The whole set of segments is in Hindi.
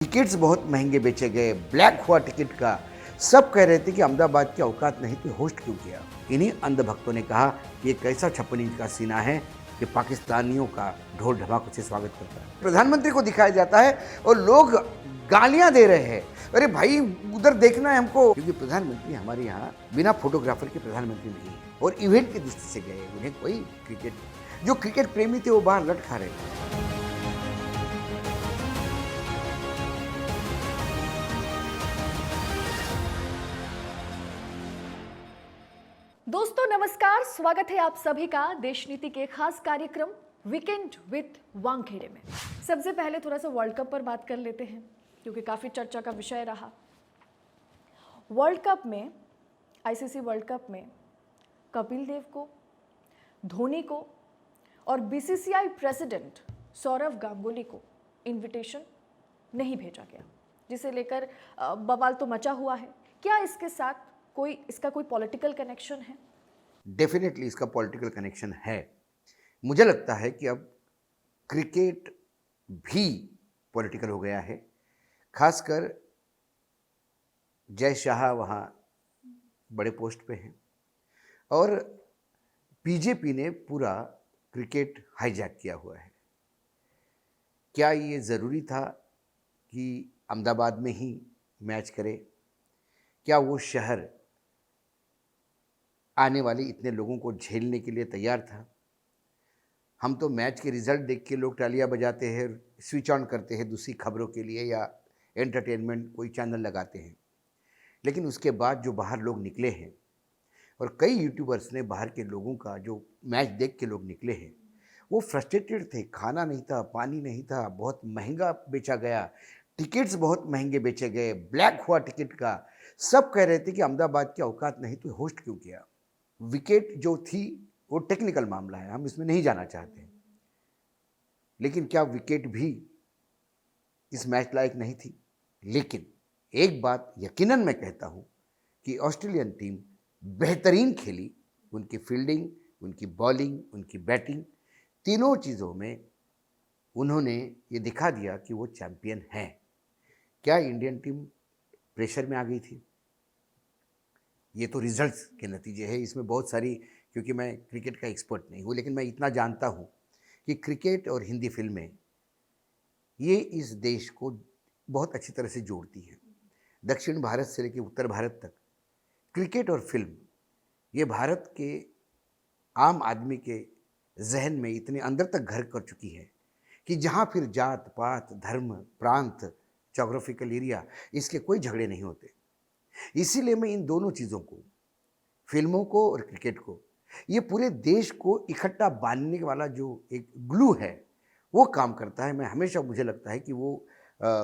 टिकट्स बहुत महंगे बेचे गए, ब्लैक हुआ टिकट का। सब कह रहे थे कि अहमदाबाद की औकात नहीं तो होस्ट क्यों किया। इन्हीं अंधभक्तों ने कहा कि एक ऐसा 56 इंच का सीना है कि पाकिस्तानियों का ढोल ढमाकों से स्वागत करता है। प्रधानमंत्री को दिखाया जाता है और लोग गालियां दे रहे हैं, अरे भाई उधर देखना है हमको, क्योंकि प्रधानमंत्री हमारे यहाँ बिना फोटोग्राफर के प्रधानमंत्री नहीं है और इवेंट की दृष्टि से गए। उन्हें कोई क्रिकेट, जो क्रिकेट प्रेमी थे वो बाहर लट खा रहे थे। दोस्तों नमस्कार, स्वागत है आप सभी का देश नीति के खास कार्यक्रम वीकेंड विद वानखेड़े में। सबसे पहले थोड़ा सा वर्ल्ड कप पर बात कर लेते हैं क्योंकि काफ़ी चर्चा का विषय रहा। वर्ल्ड कप में, आईसीसी वर्ल्ड कप में कपिल देव को, धोनी को और बीसीसीआई प्रेसिडेंट सौरव गांगुली को इनविटेशन नहीं भेजा गया, जिसे लेकर बवाल तो मचा हुआ है। क्या इसके साथ इसका कोई पॉलिटिकल कनेक्शन है? डेफिनेटली इसका पॉलिटिकल कनेक्शन है। मुझे लगता है कि अब क्रिकेट भी पॉलिटिकल हो गया है। खासकर जय शाह वहाँ बड़े पोस्ट पे हैं और बीजेपी ने पूरा क्रिकेट हाईजैक किया हुआ है। क्या ये ज़रूरी था कि अहमदाबाद में ही मैच करे? क्या वो शहर आने वाले इतने लोगों को झेलने के लिए तैयार था? हम तो मैच के रिजल्ट देख के लोग तालियां बजाते हैं, स्विच ऑन करते हैं दूसरी खबरों के लिए या एंटरटेनमेंट कोई चैनल लगाते हैं, लेकिन उसके बाद जो बाहर लोग निकले हैं और कई यूट्यूबर्स ने बाहर के लोगों का जो मैच देख के लोग निकले हैं वो फ्रस्ट्रेटेड थे। खाना नहीं था, पानी नहीं था, बहुत महंगा बेचा गया, टिकट्स बहुत महंगे बेचे गए, ब्लैक हुआ टिकट का। सब कह रहे थे कि अहमदाबाद की औकात नहीं तो होस्ट क्यों किया। विकेट जो थी वो टेक्निकल मामला है, हम इसमें नहीं जाना चाहते, लेकिन क्या विकेट भी इस मैच लायक नहीं थी? लेकिन एक बात यकीनन मैं कहता हूं कि ऑस्ट्रेलियन टीम बेहतरीन खेली। उनकी फील्डिंग, उनकी बॉलिंग, उनकी बैटिंग, तीनों चीज़ों में उन्होंने ये दिखा दिया कि वो चैंपियन हैं। क्या इंडियन टीम प्रेशर में आ गई थी? ये तो रिजल्ट्स के नतीजे हैं, इसमें बहुत सारी, क्योंकि मैं क्रिकेट का एक्सपर्ट नहीं हूँ, लेकिन मैं इतना जानता हूँ कि क्रिकेट और हिंदी फिल्में ये इस देश को बहुत अच्छी तरह से जोड़ती हैं। दक्षिण भारत से लेकर उत्तर भारत तक क्रिकेट और फिल्म ये भारत के आम आदमी के जहन में इतने अंदर तक घर कर चुकी है कि जहाँ फिर जात पात, धर्म, प्रांत, जोग्राफिकल एरिया, इसके कोई झगड़े नहीं होते। इसीलिए मैं इन दोनों चीज़ों को, फिल्मों को और क्रिकेट को, ये पूरे देश को इकट्ठा बांधने वाला जो एक ग्लू है वो काम करता है। मैं हमेशा, मुझे लगता है कि वो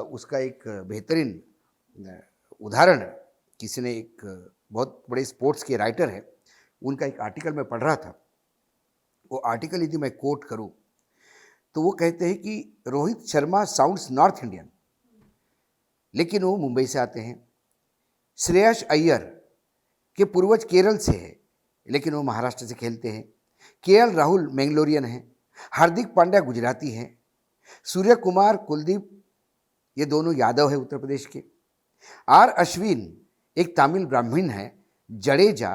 उसका एक बेहतरीन उदाहरण है। किसी ने, एक बहुत बड़े स्पोर्ट्स के राइटर है, उनका एक आर्टिकल मैं पढ़ रहा था। वो आर्टिकल यदि मैं कोट करूँ तो वो कहते हैं कि Rohit Sharma sounds north Indian, लेकिन वो मुंबई से आते हैं। श्रेयस अय्यर के पूर्वज केरल से है, लेकिन वो महाराष्ट्र से खेलते हैं। केएल राहुल मैंगलोरियन हैं। हार्दिक पांड्या गुजराती हैं। सूर्य कुमार, कुलदीप, ये दोनों यादव है उत्तर प्रदेश के। आर अश्विन एक तमिल ब्राह्मण है। जडेजा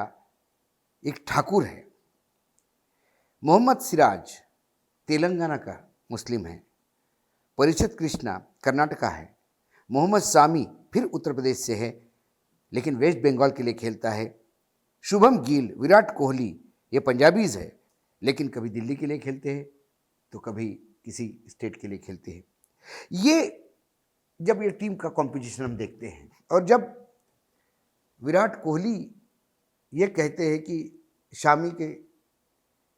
एक ठाकुर है। मोहम्मद सिराज तेलंगाना का मुस्लिम है। परिषद कृष्णा कर्नाटका है। मोहम्मद सामी फिर उत्तर प्रदेश से है, लेकिन वेस्ट बंगाल के लिए खेलता है। शुभम गिल, विराट कोहली, ये पंजाबीज है, लेकिन कभी दिल्ली के लिए खेलते हैं तो कभी किसी स्टेट के लिए खेलते हैं। ये जब ये टीम का कॉम्पिटिशन हम देखते हैं और जब विराट कोहली ये कहते हैं कि शामी के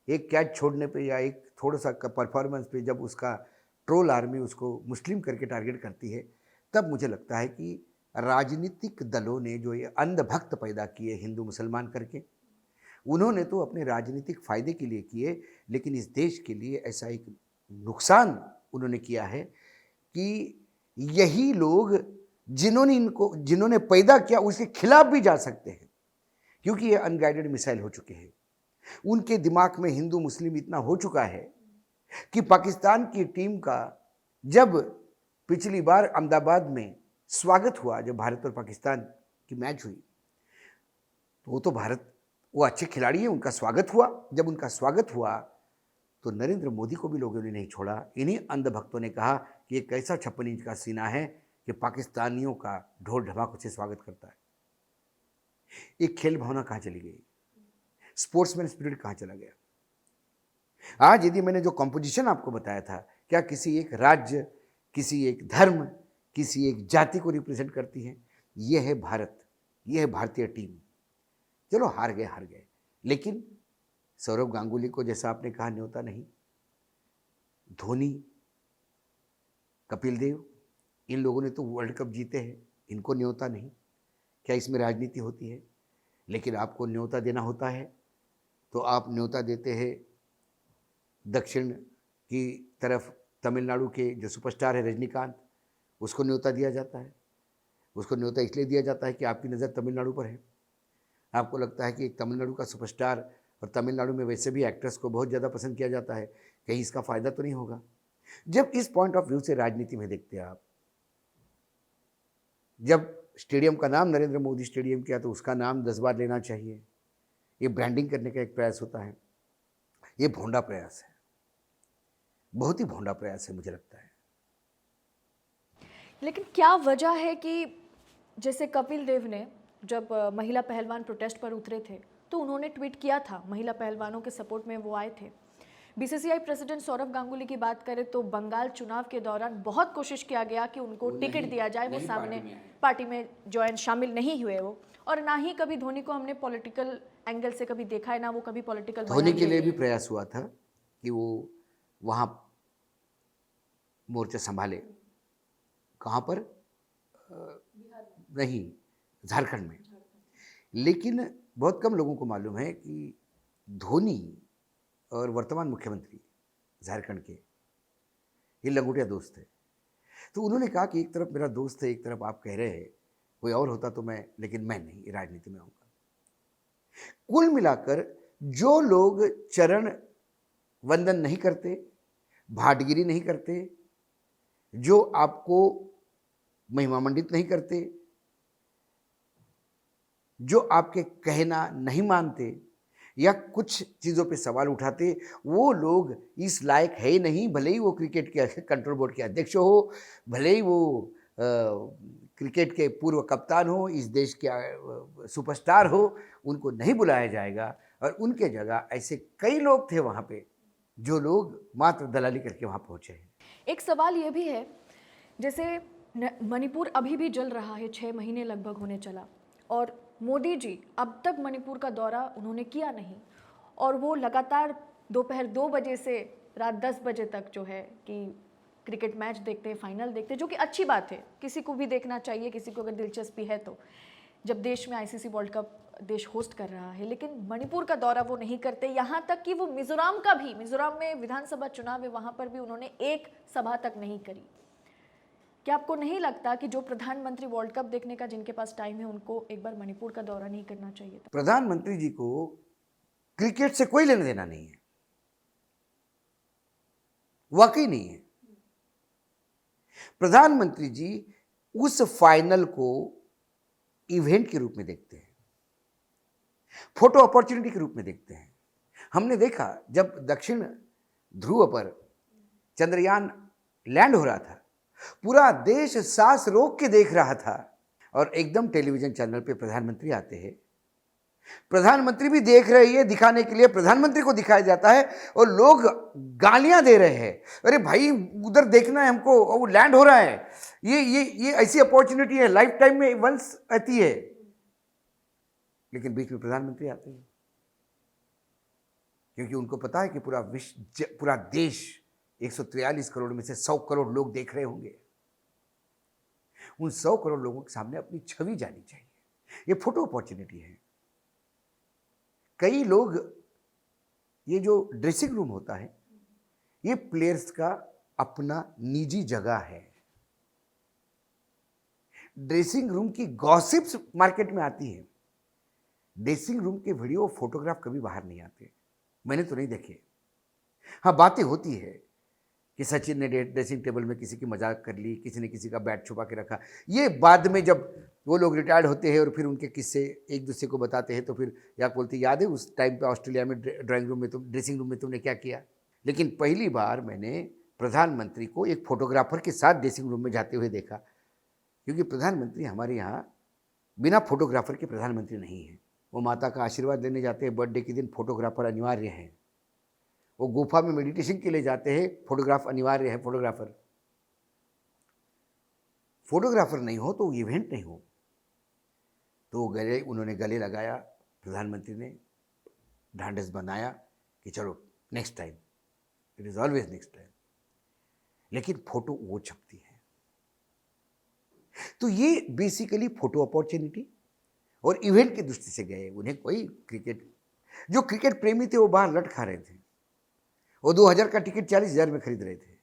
एक कैच छोड़ने पे या एक थोड़ा सा परफॉर्मेंस पे जब उसका ट्रोल आर्मी उसको मुस्लिम करके टारगेट करती है, तब मुझे लगता है कि राजनीतिक दलों ने जो ये अंधभक्त पैदा किए हिंदू मुसलमान करके, उन्होंने तो अपने राजनीतिक फ़ायदे के लिए किए, लेकिन इस देश के लिए ऐसा एक नुकसान उन्होंने किया है कि यही लोग जिन्होंने पैदा किया उसके खिलाफ भी जा सकते हैं, क्योंकि ये अनगाइडेड मिसाइल हो चुके हैं। उनके दिमाग में हिंदू मुस्लिम इतना हो चुका है कि पाकिस्तान की टीम का जब पिछली बार अहमदाबाद में स्वागत हुआ जब भारत और पाकिस्तान की मैच हुई, तो वो अच्छे खिलाड़ी हैं, उनका स्वागत हुआ। जब उनका स्वागत हुआ तो नरेंद्र मोदी को भी लोगों ने नहीं छोड़ा। इन्हीं अंधभक्तों ने कहा कि एक ऐसा 56 इंच का सीना है कि पाकिस्तानियों का ढोल ढमाकों से स्वागत करता है। एक खेल भावना कहाँ चली गई? स्पोर्ट्समैन स्पिरिट कहाँ चला गया? आज यदि मैंने जो कॉम्पोजिशन आपको बताया था, क्या किसी एक राज्य, किसी एक धर्म, किसी एक जाति को रिप्रेजेंट करती है? ये है भारत, ये है भारतीय टीम। चलो हार गए, लेकिन सौरव गांगुली को, जैसा आपने कहा, न्योता नहीं। धोनी, कपिल देव, इन लोगों ने तो वर्ल्ड कप जीते हैं, इनको न्योता नहीं। क्या इसमें राजनीति होती है? लेकिन आपको न्योता देना होता है तो आप न्योता देते हैं दक्षिण की तरफ तमिलनाडु के जो सुपरस्टार है रजनीकांत, उसको न्योता दिया जाता है। उसको न्योता इसलिए दिया जाता है कि आपकी नज़र तमिलनाडु पर है। आपको लगता है कि एक तमिलनाडु का सुपरस्टार, और तमिलनाडु में वैसे भी एक्ट्रेस को बहुत ज़्यादा पसंद किया जाता है, कहीं इसका फ़ायदा तो नहीं होगा? जब इस पॉइंट ऑफ व्यू से राजनीति में देखते हैं आप, जब स्टेडियम का नाम नरेंद्र मोदी स्टेडियम किया तो उसका नाम 10 बार लेना चाहिए। ये ब्रांडिंग करने का एक प्रयास होता है। ये भोंडा प्रयास है, बहुत ही भोंडा प्रयास है मुझे लगता है। लेकिन क्या वजह है कि जैसे कपिल देव ने जब महिला पहलवान प्रोटेस्ट पर उतरे थे तो उन्होंने ट्वीट किया था, महिला पहलवानों के सपोर्ट में वो आए थे। बीसीसीआई प्रेसिडेंट सौरव गांगुली की बात करें तो बंगाल चुनाव के दौरान बहुत कोशिश किया गया कि उनको टिकट दिया जाए, वो सामने पार्टी में ज्वाइन शामिल नहीं हुए वो, और ना ही कभी धोनी को हमने पॉलिटिकल एंगल से कभी देखा है, ना वो कभी पॉलिटिकल। धोनी के लिए भी प्रयास हुआ था कि वो वहाँ मोर्चा संभाले। कहाँ पर? नहीं, झारखंड में। लेकिन बहुत कम लोगों को मालूम है कि धोनी और वर्तमान मुख्यमंत्री झारखंड के, ये लंगोटिया दोस्त है। तो उन्होंने कहा कि एक तरफ मेरा दोस्त है, एक तरफ आप कह रहे हैं, कोई और होता तो मैं, लेकिन मैं नहीं राजनीति में आऊँगा। कुल मिलाकर जो लोग चरण वंदन नहीं करते, भाटगिरी नहीं करते, जो आपको महिमामंडित नहीं करते, जो आपके कहना नहीं मानते या कुछ चीज़ों पे सवाल उठाते, वो लोग इस लायक है ही नहीं। भले ही वो क्रिकेट के कंट्रोल बोर्ड के अध्यक्ष हो, भले ही वो क्रिकेट के पूर्व कप्तान हो, इस देश के सुपरस्टार हो, उनको नहीं बुलाया जाएगा। और उनके जगह ऐसे कई लोग थे वहाँ पे जो लोग मात्र दलाली करके वहाँ पहुँचे हैं। एक सवाल ये भी है, जैसे मणिपुर अभी भी जल रहा है, 6 महीने लगभग होने चला, और मोदी जी अब तक मणिपुर का दौरा उन्होंने किया नहीं, और वो लगातार दोपहर 2 बजे से रात 10 बजे तक जो है कि क्रिकेट मैच देखते हैं, फाइनल देखते हैं, जो कि अच्छी बात है, किसी को भी देखना चाहिए, किसी को अगर दिलचस्पी है तो, जब देश में आईसीसी वर्ल्ड कप देश होस्ट कर रहा है। लेकिन मणिपुर का दौरा वो नहीं करते, यहाँ तक कि वो मिजोरम का भी, मिजोरम में विधानसभा चुनाव है, वहाँ पर भी उन्होंने एक सभा तक नहीं करी। क्या आपको नहीं लगता कि जो प्रधानमंत्री वर्ल्ड कप देखने का जिनके पास टाइम है, उनको एक बार मणिपुर का दौरा नहीं करना चाहिए था? प्रधानमंत्री जी को क्रिकेट से कोई लेना देना नहीं है, वाकई नहीं है। प्रधानमंत्री जी उस फाइनल को इवेंट के रूप में देखते हैं, फोटो अपॉर्चुनिटी के रूप में देखते हैं। हमने देखा जब दक्षिण ध्रुव पर चंद्रयान लैंड हो रहा था, पूरा देश सांस रोक के देख रहा था, और एकदम टेलीविजन चैनल पे प्रधानमंत्री आते हैं, प्रधानमंत्री भी देख रही है, दिखाने के लिए प्रधानमंत्री को दिखाया जाता है, और लोग गालियां दे रहे हैं, अरे भाई उधर देखना है हमको, और वो लैंड हो रहा है, ये ऐसी अपॉर्चुनिटी है, लाइफ टाइम में वंस आती है। लेकिन बीच में प्रधानमंत्री आते हैं, क्योंकि उनको पता है कि पूरा विश्व, पूरा देश 143 करोड़ में से 100 करोड़ लोग देख रहे होंगे। उन 100 करोड़ लोगों के सामने अपनी छवि जानी चाहिए। ये फोटो अपॉर्चुनिटी है। कई लोग, ये जो ड्रेसिंग रूम होता है, ये प्लेयर्स का अपना निजी जगह है। ड्रेसिंग रूम की गॉसिप्स मार्केट में आती है, ड्रेसिंग रूम के वीडियो फोटोग्राफ कभी बाहर नहीं आते, मैंने तो नहीं देखे। हाँ, बातें होती है कि सचिन ने ड्रेसिंग टेबल में किसी की मजाक कर ली, किसी ने किसी का बैट छुपा के रखा। ये बाद में जब वो लोग रिटायर्ड होते हैं और फिर उनके किस्से एक दूसरे को बताते हैं तो फिर याक बोलती, याद है उस टाइम पे ऑस्ट्रेलिया में ड्राइंग रूम में ड्रेसिंग रूम में तुमने क्या किया। लेकिन पहली बार मैंने प्रधानमंत्री को एक फोटोग्राफर के साथ ड्रेसिंग रूम में जाते हुए देखा, क्योंकि प्रधानमंत्री हमारे यहाँ बिना फोटोग्राफर के प्रधानमंत्री नहीं है। वो माता का आशीर्वाद लेने जाते हैं, बर्थडे के दिन फोटोग्राफर अनिवार्य है। वो गुफा में मेडिटेशन के लिए जाते हैं, फोटोग्राफ अनिवार्य है। फोटोग्राफर नहीं हो तो इवेंट नहीं हो। तो उन्होंने गले लगाया, प्रधानमंत्री ने ढांढस बनाया कि चलो next time, it is always next time. लेकिन फोटो वो छपती है। तो ये बेसिकली फोटो अपॉर्चुनिटी और इवेंट की दृष्टि से गए। उन्हें कोई जो क्रिकेट प्रेमी थे वो बाहर लट खा रहे थे। वो 2000 का टिकट 40,000 में खरीद रहे थे।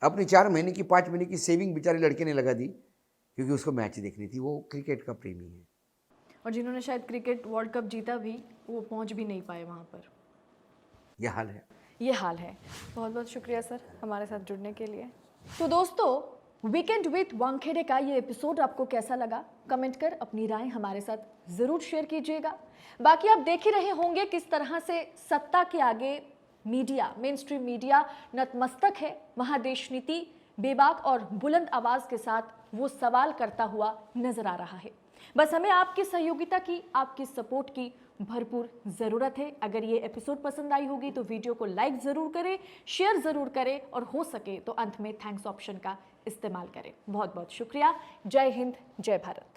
अपनी 4 महीने की 5 महीने की सेविंग बेचारे लड़के ने लगा दी, क्योंकि उसको मैच देखनी थी। वो क्रिकेट का प्रेमी है। और जिन्होंने शायद क्रिकेट वर्ल्ड कप जीता भी, वो पहुंच भी नहीं पाए वहाँ पर। यह हाल है। ये हाल है। बहुत बहुत शुक्रिया सर हमारे साथ जुड़ने के लिए। तो दोस्तों, वीकेंड विद वानखेड़े का ये एपिसोड आपको कैसा लगा, कमेंट कर अपनी राय हमारे साथ ज़रूर शेयर कीजिएगा। बाकी आप देख ही रहे होंगे किस तरह से सत्ता के आगे मीडिया, मेन स्ट्रीम मीडिया नतमस्तक है। वहाँ देश नीति बेबाक और बुलंद आवाज़ के साथ वो सवाल करता हुआ नजर आ रहा है। बस हमें आपकी सहयोगिता की, आपकी सपोर्ट की भरपूर ज़रूरत है। अगर ये एपिसोड पसंद आई होगी तो वीडियो को लाइक ज़रूर करें, शेयर ज़रूर करें और हो सके तो अंत में थैंक्स ऑप्शन का इस्तेमाल करें। बहुत बहुत शुक्रिया। जय हिंद, जय भारत।